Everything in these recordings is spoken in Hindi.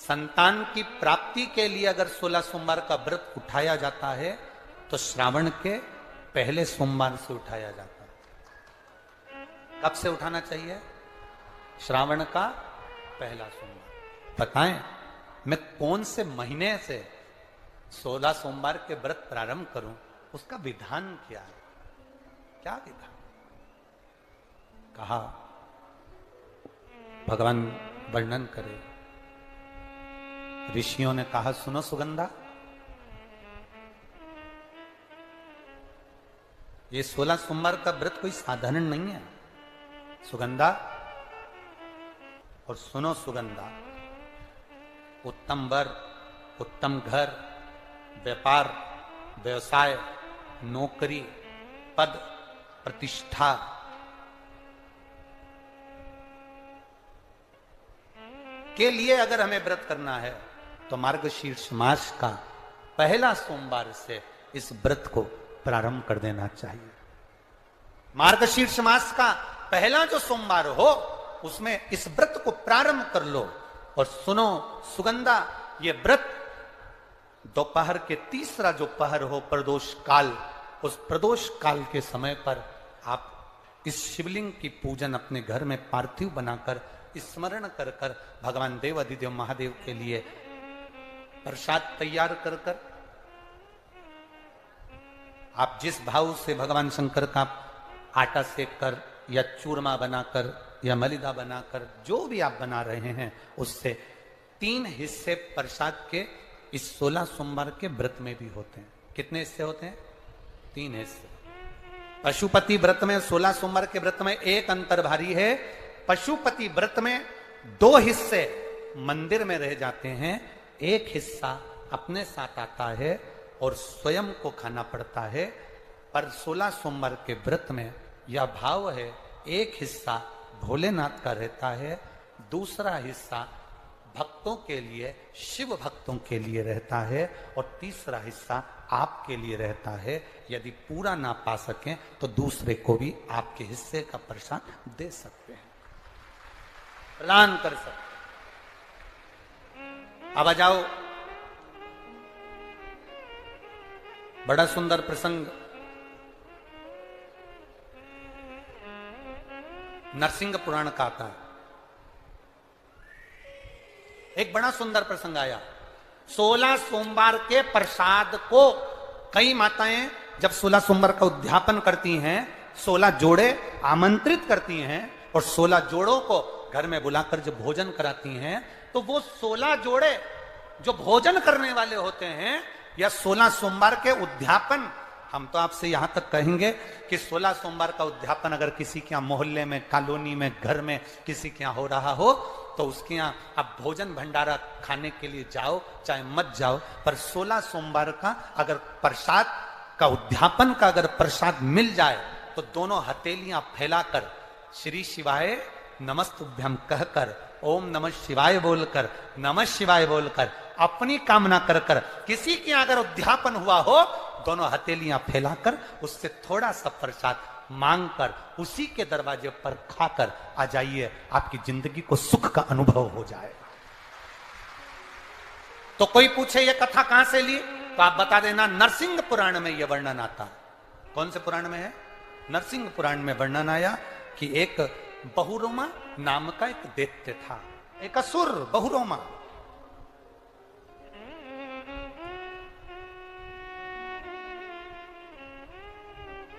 संतान की प्राप्ति के लिए अगर 16 सोमवार का व्रत उठाया जाता है तो श्रावण के पहले सोमवार से उठाया जाता है। कब से उठाना चाहिए? श्रावण का पहला सोमवार। बताएं मैं कौन से महीने से 16 सोमवार के व्रत प्रारंभ करूं, उसका विधान क्या है? क्या विधान? कहा भगवान वर्णन करे, ऋषियों ने कहा सुनो सुगंधा, ये 16 सोमवार का व्रत कोई साधारण नहीं है सुगंधा। और सुनो सुगंधा, उत्तम वर, उत्तम घर, व्यापार, व्यवसाय, नौकरी, पद, प्रतिष्ठा, के लिए अगर हमें व्रत करना है तो मार्गशीर्ष मास का पहला सोमवार से इस व्रत को प्रारंभ कर देना चाहिए। मार्गशीर्ष मास का पहला जो सोमवार हो उसमें इस व्रत को प्रारंभ कर लो। और सुनो सुगंधा, ये व्रत दोपहर के तीसरा जो पहर हो प्रदोष काल, उस प्रदोष काल के समय पर आप इस शिवलिंग की पूजन अपने घर में पार्थिव बनाकर स्मरण कर कर भगवान देव अधिदेव महादेव के लिए प्रसाद तैयार कर कर, आप जिस भाव से भगवान शंकर का आटा सेक कर या चूरमा बनाकर या मलिदा बनाकर जो भी आप बना रहे हैं, उससे 3 हिस्से प्रसाद के इस 16 सोमवार के व्रत में भी होते हैं। कितने हिस्से होते हैं? 3 हिस्से। पशुपति व्रत में 16 सोमवार के व्रत में एक अंतर भारी है। पशुपति व्रत में 2 हिस्से मंदिर में रह जाते हैं, एक हिस्सा अपने साथ आता है और स्वयं को खाना पड़ता है। पर 16 सोमवार के व्रत में यह भाव है, एक हिस्सा भोलेनाथ का रहता है, दूसरा हिस्सा भक्तों के लिए, शिव भक्तों के लिए रहता है, और तीसरा हिस्सा आपके लिए रहता है। यदि पूरा ना पा सकें तो दूसरे को भी आपके हिस्से का प्रसाद दे सकते हैं, प्रदान कर सकते। अब आ जाओ, बड़ा सुंदर प्रसंग नरसिंह पुराण का आता है। एक बड़ा सुंदर प्रसंग आया। 16 सोमवार के प्रसाद को कई माताएं जब 16 सोमवार का उद्यापन करती हैं, 16 जोड़े आमंत्रित करती हैं और 16 जोड़ों को घर में बुलाकर जब भोजन कराती हैं, तो वो 16 जोड़े जो भोजन करने वाले होते हैं या 16 सोमवार के उद्यापन, हम तो आपसे यहां तक कहेंगे कि 16 सोमवार का उद्यापन अगर किसी के यहां मोहल्ले में, कॉलोनी में, घर में किसी के यहां हो रहा हो तो उसके यहां आप भोजन भंडारा खाने के लिए जाओ चाहे मत जाओ, पर 16 सोमवार का अगर प्रसाद का उद्यापन का अगर प्रसाद मिल जाए तो दोनों हथेलियां फैलाकर श्री शिवाय नमस्तुभ्यम कहकर, ओम नमः शिवाय बोलकर, नमः शिवाय बोलकर, अपनी कामना कर कर, किसी के अगर उद्यापन हुआ हो, दोनों हथेलियां फैलाकर उससे थोड़ा सा प्रसाद मांगकर उसी के दरवाजे पर खाकर आ जाइए, आपकी जिंदगी को सुख का अनुभव हो जाए। तो कोई पूछे ये कथा कहां से ली, तो आप बता देना नरसिंह पुराण में यह वर्णन आता है। कौन से पुराण में है? नरसिंह पुराण में वर्णन आया कि एक बहुरोमा नाम का एक दैत्य था, एक असुर बहुरोमा।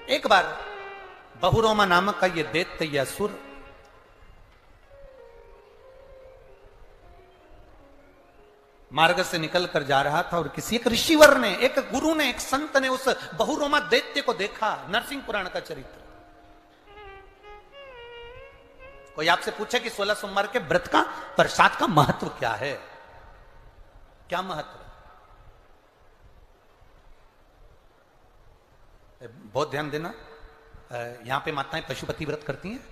एक बार बहुरोमा नामक का ये दैत्य या असुर मार्ग से निकल कर जा रहा था और किसी एक ऋषिवर ने, एक गुरु ने, एक संत ने उस बहुरोमा दैत्य को देखा। नरसिंह पुराण का चरित्र। कोई आपसे पूछे कि 16 सोमवार के व्रत का प्रसाद का महत्व क्या है, क्या महत्व? बहुत ध्यान देना, यहां पे माताएं पशुपति व्रत करती हैं।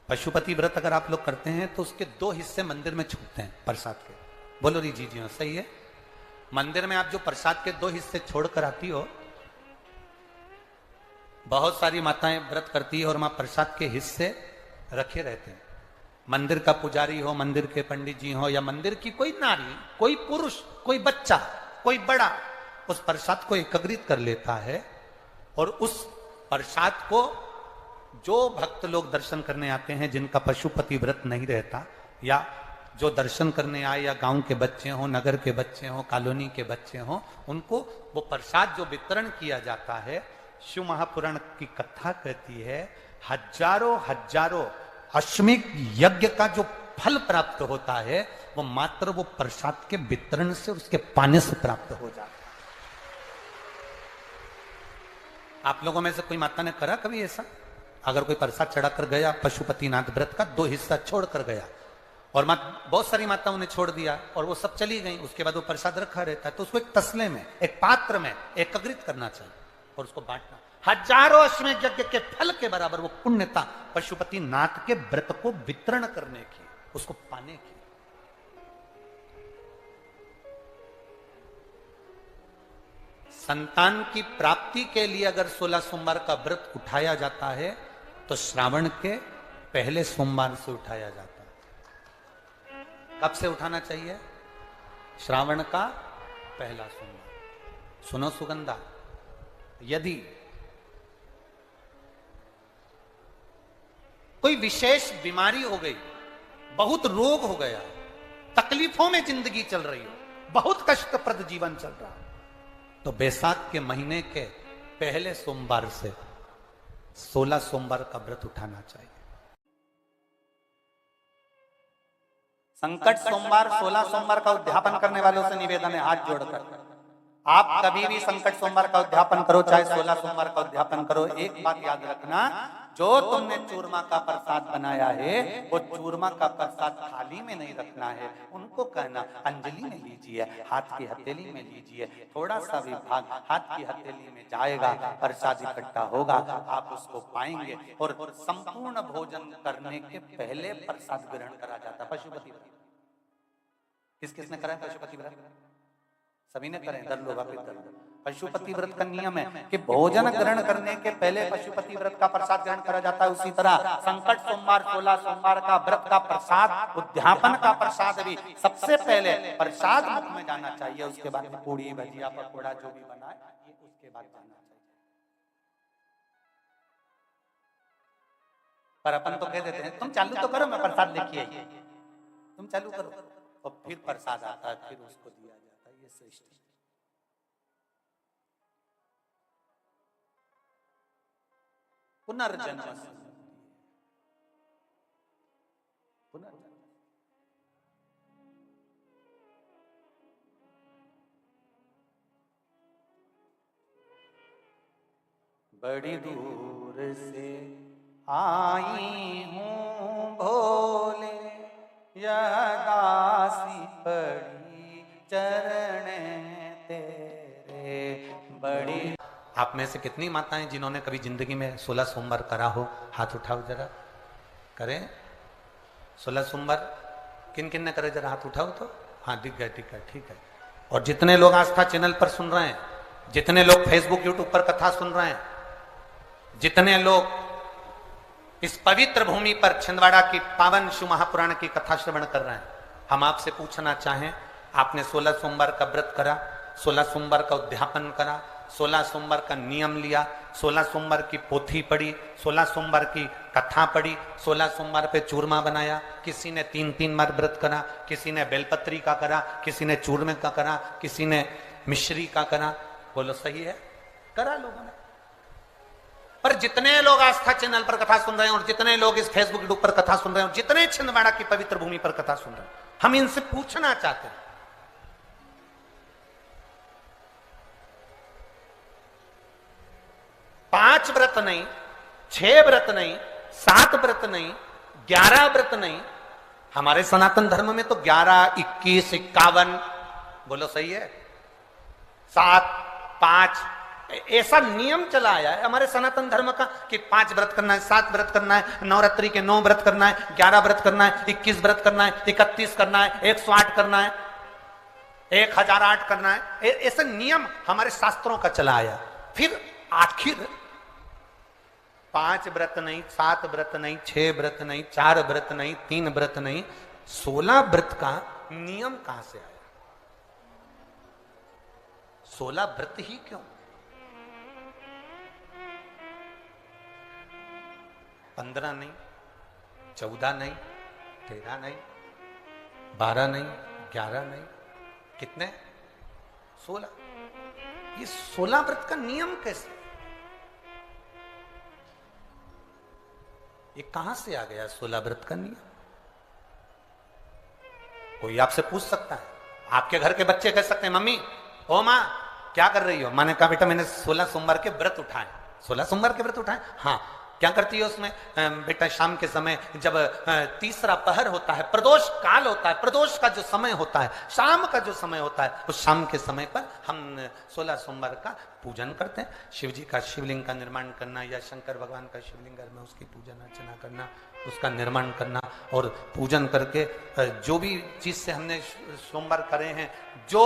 पशुपति व्रत अगर आप लोग करते हैं तो उसके 2 हिस्से मंदिर में छूटते हैं प्रसाद के। बोलो री जी जी सही है। मंदिर में आप जो प्रसाद के 2 हिस्से छोड़कर आती हो, बहुत सारी माताएं व्रत करती है और वहां प्रसाद के हिस्से रखे रहते हैं। मंदिर का पुजारी हो, मंदिर के पंडित जी हो, या मंदिर की कोई नारी, कोई पुरुष, कोई बच्चा, कोई बड़ा, उस प्रसाद को एकत्रित कर लेता है और उस प्रसाद को जो भक्त लोग दर्शन करने आते हैं, जिनका पशुपति व्रत नहीं रहता, या जो दर्शन करने आए, या गांव के बच्चे हों, नगर के बच्चे हों, कॉलोनी के बच्चे हों, उनको वो प्रसाद जो वितरण किया जाता है, शिव महापुराण की कथा कहती है हजारों हजारों अश्वमेध यज्ञ का जो फल प्राप्त होता है वो मात्र वो प्रसाद के वितरण से, उसके पाने से प्राप्त हो जाता है। आप लोगों में से कोई माता ने करा कभी ऐसा? अगर कोई प्रसाद चढ़ाकर गया पशुपतिनाथ व्रत का, 2 हिस्सा छोड़कर गया, और बहुत सारी माताओं ने छोड़ दिया और वो सब चली गई, उसके बाद वो प्रसाद रखा रहता है, तो उसको एक तसले में, एक पात्र में एकत्रित करना चाहिए और उसको बांटना। हजारों अश्वमेध यज्ञ के फल के बराबर वो पुण्यता पशुपति नाथ के व्रत को वितरण करने की, उसको पाने की। संतान की प्राप्ति के लिए अगर 16 सोमवार का व्रत उठाया जाता है तो श्रावण के पहले सोमवार से उठाया जाता है। कब से उठाना चाहिए? श्रावण का पहला सोमवार। सुनो सुगंधा, यदि कोई विशेष बीमारी हो गई, बहुत रोग हो गया, तकलीफों में जिंदगी चल रही हो, बहुत कष्टप्रद जीवन चल रहा, तो बैसाख के महीने के पहले सोमवार से 16 सोमवार का व्रत उठाना चाहिए। संकट सोमवार, 16 सोमवार का उद्यापन करने वालों से निवेदन है, हाथ जोड़कर आप कभी भी संकट सोमवार का उद्यापन करो, चाहे 16 सोमवार का उद्यापन करो, एक बात याद रखना, जो तुमने चूरमा का प्रसाद बनाया है वो चूरमा का प्रसाद थाली में नहीं रखना है, उनको कहना अंजलि में लीजिए, हाथ की हथेली में लीजिए, थोड़ा सा भी भाग हाथ की हथेली में जाएगा, प्रसाद इकट्ठा होगा, आप उसको पाएंगे। और संपूर्ण भोजन करने के पहले प्रसाद ग्रहण करा जाता है। पशुपति व्रत किस किसने करा है? पशुपति व्रत सभी ने करें, दर लोग पशुपति व्रत का नियम है कि भोजन ग्रहण करने के पहले पशुपति व्रत का प्रसाद ग्रहण करा जाता है। उसी तरह संकट सोमवार, 16 सोमवार का व्रत का प्रसाद, उद्यापन का प्रसाद भी सबसे पहले प्रसाद मुख में जाना चाहिए, उसके बाद पूड़ी भजिया पकौड़ा जो भी बनाए ये उसके बाद जाना चाहिए। पर अपन तो कह देते हैं तुम चालू तो करो, मैं प्रसाद लेके आई, तुम चालू करो, और फिर प्रसाद आता है, फिर उसको दिया जाता है। ये श्रेष्ठ है। पुनर्जन्म, पुनर्जन्म। बड़ी दूर से आई हूँ भोले, यह दासी पड़ी चरण तेरे। बड़ी आप में से कितनी माताएं जिन्होंने कभी जिंदगी में 16 सोमवार करा हो? हाथ उठाओ जरा, करें 16 सोमवार किन किन ने करे? जरा हाथ उठाओ तो। हाँ दिख गया, ठीक है, ठीक है। और जितने लोग आस्था चैनल पर सुन रहे हैं, जितने लोग फेसबुक यूट्यूब पर कथा सुन रहे हैं, जितने लोग इस पवित्र भूमि पर छिंदवाड़ा की पावन शिव महापुराण की कथा श्रवण कर रहे हैं, हम आपसे पूछना चाहें, आपने 16 सोमवार का व्रत करा, 16 सोमवार का उद्यापन करा, 16 सोमवार का नियम लिया, 16 सोमवार की पोथी पढ़ी, 16 सोमवार की कथा पढ़ी, 16 सोमवार पे चूरमा बनाया, किसी ने 3-3 बार व्रत करा, किसी ने बेलपत्री का करा, किसी ने चूरमे का करा, किसी ने मिश्री का करा। बोलो सही है? करा लोगों ने। पर जितने लोग आस्था चैनल पर कथा सुन रहे हैं, और जितने लोग इस फेसबुक यूट्यूब पर कथा सुन रहे हैं, और जितने छिंदवाड़ा की पवित्र भूमि पर कथा सुन रहे हैं, हम इनसे पूछना चाहते हैं, 5 व्रत नहीं, 6 व्रत नहीं, 7 व्रत नहीं, 11 व्रत नहीं, हमारे सनातन धर्म में तो 11, 21, 51, बोलो सही है, 7, 5 ऐसा नियम चला आया है हमारे सनातन धर्म का कि 5 व्रत करना है, 7 व्रत करना है, नवरात्रि के 9 व्रत करना है, 11 व्रत करना है, 21 व्रत करना है, 31 करना है, 108 करना है, 1008 करना है। ऐसा नियम हमारे शास्त्रों का चला आया। फिर आखिर 5 व्रत नहीं, 7 व्रत नहीं, 6 व्रत नहीं, 4 व्रत नहीं, 3 व्रत नहीं, 16 व्रत का नियम कहां से आया? 16 व्रत ही क्यों? 15 नहीं, 14 नहीं, 13 नहीं, 12 नहीं, 11 नहीं, कितने? 16। ये 16 व्रत का नियम कैसे? ये कहां से आ गया 16 व्रत का नियम? कोई आपसे पूछ सकता है, आपके घर के बच्चे कह सकते हैं, मम्मी ओ माँ क्या कर रही हो? मैंने कहा बेटा मैंने 16 सोमवार के व्रत उठाए। 16 सोमवार के व्रत उठाए? हाँ। क्या करती है उसमें? बेटा शाम के समय जब तीसरा पहर होता है, प्रदोष काल होता है, प्रदोष का जो समय होता है, शाम का जो समय होता है, उस शाम के समय पर हम 16 सोमवार का पूजन करते हैं। शिव जी का शिवलिंग का निर्माण करना या शंकर भगवान का शिवलिंग में उसकी पूजन अर्चना करना, उसका निर्माण करना और पूजन करके जो भी चीज से हमने सोमवार करे हैं, जो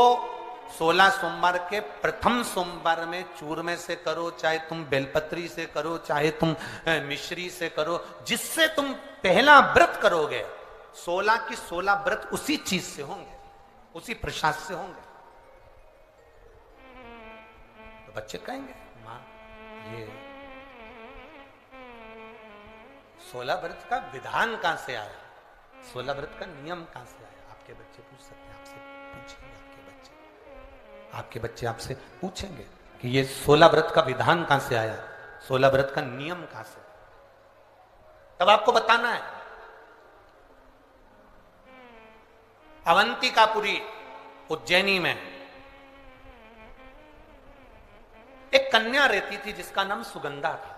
16 सोमवार के प्रथम सोमवार में चूरमे से करो, चाहे तुम बेलपत्री से करो, चाहे तुम मिश्री से करो, जिससे तुम पहला व्रत करोगे, 16 की 16 व्रत उसी चीज से होंगे, उसी प्रसाद से होंगे। तो बच्चे कहेंगे मां ये 16 व्रत का विधान कहां से आया, 16 व्रत का नियम कहां से आया? आपके बच्चे पूछ सकते हैं, आपसे पूछेंगे, आपके बच्चे आपसे पूछेंगे कि ये 16 व्रत का विधान कहां से आया, 16 व्रत का नियम कहां से? तब आपको बताना है। अवंतिकापुरी उज्जैनी में एक कन्या रहती थी जिसका नाम सुगंधा था।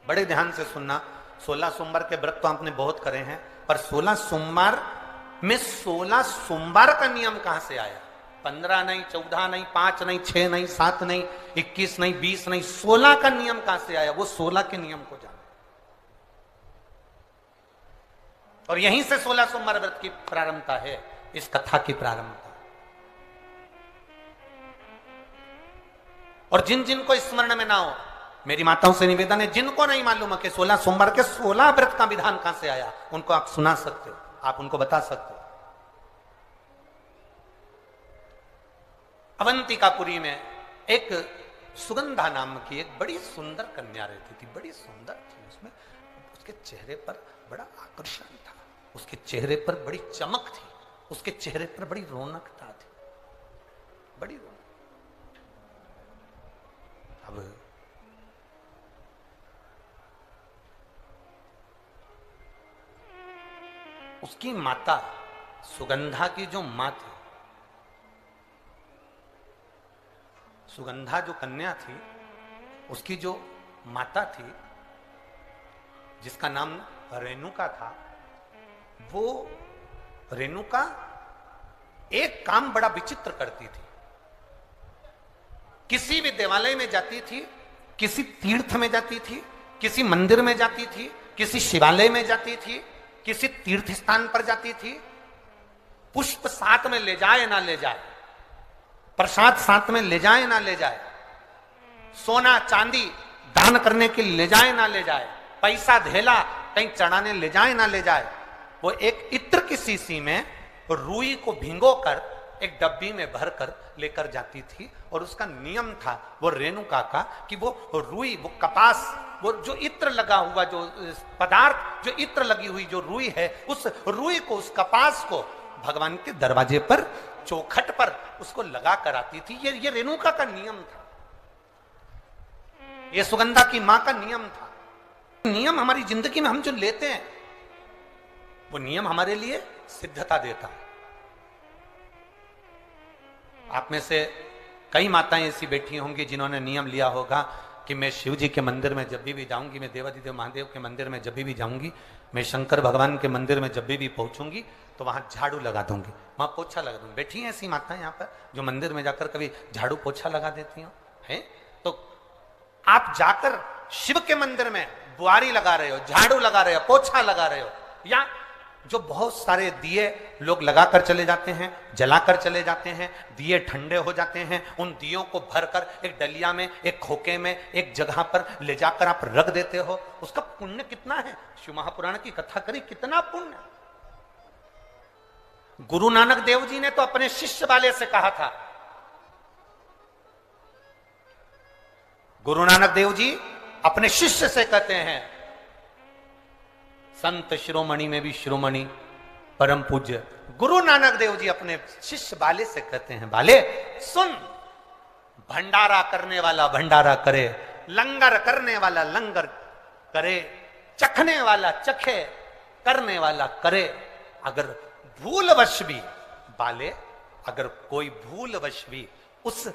बड़े ध्यान से सुनना, 16 सोमवार के व्रत तो आपने बहुत करे हैं, पर 16 सोमवार में 16 सोमवार का नियम कहां से आया? 15 नहीं, 14 नहीं, 5 नहीं, 6 नहीं, 7 नहीं, 21 नहीं, 20 नहीं, 16 का नियम कहां से आया? वो 16 के नियम को जाना। और यहीं से 16 सोमवार व्रत की प्रारंभता है, इस कथा की प्रारंभता। और जिन जिन को स्मरण में ना हो, मेरी माताओं से निवेदन है, जिनको नहीं मालूम है कि 16 सोमवार के 16 व्रत का विधान कहां से आया, उनको आप सुना सकते हो, आप उनको बता सकते हो। अवंतिकापुरी में एक सुगंधा नाम की एक बड़ी सुंदर कन्या रहती थी, बड़ी सुंदर थी। उसमें उसके चेहरे पर बड़ा आकर्षण था, उसके चेहरे पर बड़ी चमक थी, उसके चेहरे पर बड़ी रौनकता थी, बड़ी रौनक। अब उसकी माता, सुगंधा की जो मां थी, सुगंधा जो कन्या थी, उसकी जो माता थी जिसका नाम रेणुका था, वो रेणुका एक काम बड़ा विचित्र करती थी। किसी भी देवालय में जाती थी, किसी तीर्थ में जाती थी, किसी मंदिर में जाती थी, किसी शिवालय में जाती थी, किसी तीर्थ स्थान पर जाती थी, पुष्प साथ में ले जाए ना ले जाए, प्रसाद साथ में ले जाए ना ले जाए, सोना चांदी दान करने के लिए ले जाए ना ले जाए, पैसा धेला कहीं चढ़ाने ले जाए ना ले जाए, वो एक इत्र की शीशी में रुई को भिंगोकर एक डब्बी में भरकर लेकर जाती थी। और उसका नियम था वो रेणुका का कि वो रुई, वो कपास, वो जो इत्र लगा हुआ, जो पदार्थ, जो इत्र लगी हुई जो रुई है, उस रुई को, उस कपास को भगवान के दरवाजे पर, चौखट पर उसको लगा कर आती थी। ये रेणुका का नियम था, ये सुगंधा की मां का नियम था। नियम हमारी जिंदगी में हम जो लेते हैं, वो नियम हमारे लिए सिद्धता देता है। आप में से कई माताएं ऐसी बैठी होंगी जिन्होंने नियम लिया होगा कि मैं शिव जी के मंदिर में जब भी जाऊंगी, मैं देवाधिदेव महादेव के मंदिर में जब भी जाऊंगी, मैं शंकर भगवान के मंदिर में जब भी पहुंचूंगी तो वहां झाड़ू लगा दूंगी, वहां पोछा लगा दूंगी। बैठी हैं ऐसी माताएं यहाँ पर जो मंदिर में जाकर कभी झाड़ू पोछा लगा देती हो, है? तो आप जाकर शिव के मंदिर में बुआरी लगा रहे हो, झाड़ू लगा रहे हो, पोछा लगा रहे हो, या जो बहुत सारे दिए लोग लगाकर चले जाते हैं, जलाकर चले जाते हैं, दिए ठंडे हो जाते हैं, उन दियों को भरकर एक डलिया में, एक खोके में, एक जगह पर ले जाकर आप रख देते हो, उसका पुण्य कितना है? शिव महापुराण की कथा करी, कितना पुण्य। गुरु नानक देव जी ने तो अपने शिष्य वाले से कहा था, गुरु नानक देव जी अपने शिष्य से कहते हैं, संत शिरोमणि में भी शिरोमणि परम पूज्य गुरु नानक देव जी अपने शिष्य बाले से कहते हैं, बाले सुन, भंडारा करने वाला भंडारा करे, लंगर करने वाला लंगर करे, चखने वाला चखे, करने वाला करे। अगर भूलवश भी बाले, अगर कोई भूलवश भी उस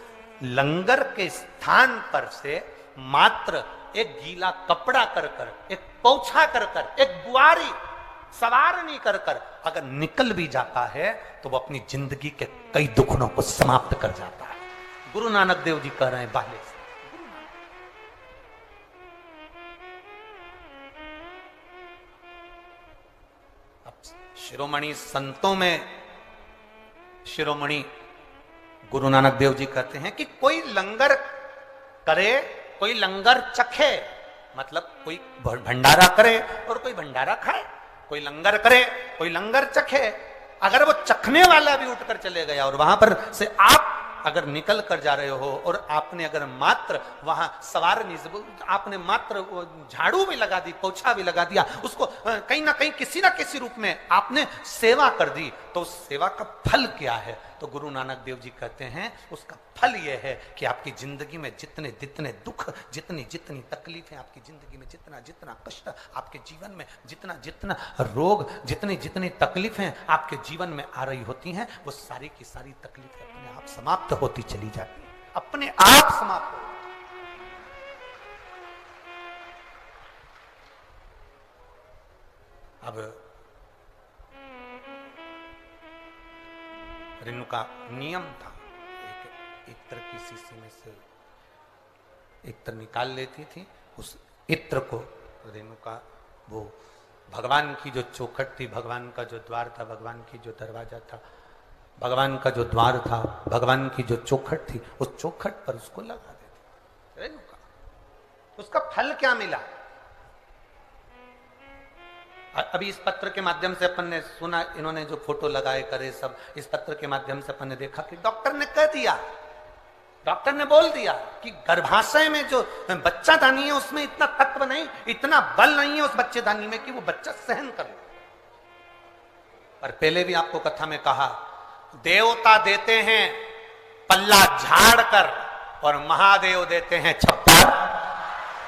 लंगर के स्थान पर से मात्र एक गीला कपड़ा कर कर, एक पोछा कर कर, एक बुआरी सवारनी कर कर अगर निकल भी जाता है तो वो अपनी जिंदगी के कई दुखों को समाप्त कर जाता है। गुरु नानक देव जी कह रहे हैं बाले से। अब शिरोमणि संतों में शिरोमणि गुरु नानक देव जी कहते हैं कि कोई लंगर करे, कोई लंगर चखे, मतलब कोई भंडारा करे और कोई भंडारा खाए, कोई लंगर करे, कोई लंगर चखे। अगर वो चखने वाला भी उठकर चले गया और वहां पर से आप अगर निकल कर जा रहे हो और आपने अगर मात्र वहां सवारनी से आपने मात्र झाड़ू भी लगा दी, पोछा भी लगा दिया, उसको कहीं ना कहीं किसी ना किसी रूप में आपने सेवा कर दी, तो उस सेवा का फल क्या है? तो गुरु नानक देव जी कहते हैं उसका फल यह है कि आपकी जिंदगी में जितने जितने दुख, जितनी जितनी तकलीफें, आपकी जिंदगी में जितना जितना कष्ट, आपके जीवन में जितना जितना रोग, जितनी जितनी तकलीफें आपके जीवन में आ रही होती हैं, वो सारी की सारी तकलीफें अपने आप समाप्त होती चली जाती है, अपने आप समाप्त हो। अब रेणुका नियम था, एक इत्र की शीशी में से इत्र निकाल लेती थी, उस इत्र को रेणुका वो भगवान की जो चौखट थी, भगवान का जो द्वार था, भगवान की जो दरवाजा था, भगवान का जो द्वार था, भगवान की जो चौखट थी, उस चौखट पर उसको लगा देती रेणुका। उसका फल क्या मिला? अभी इस पत्र के माध्यम से अपन ने सुना, इन्होंने जो फोटो लगाए करे सब, इस पत्र के माध्यम से अपन ने देखा कि डॉक्टर ने कह दिया, डॉक्टर ने बोल दिया कि गर्भाशय में जो बच्चादानी है उसमें इतना तत्व नहीं, इतना बल नहीं है उस बच्चेदानी में कि वो बच्चा सहन कर ले। पर पहले भी आपको कथा में कहा, देवता देते हैं पल्ला झाड़ कर और महादेव देते हैं छप्पर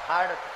फाड़ कर।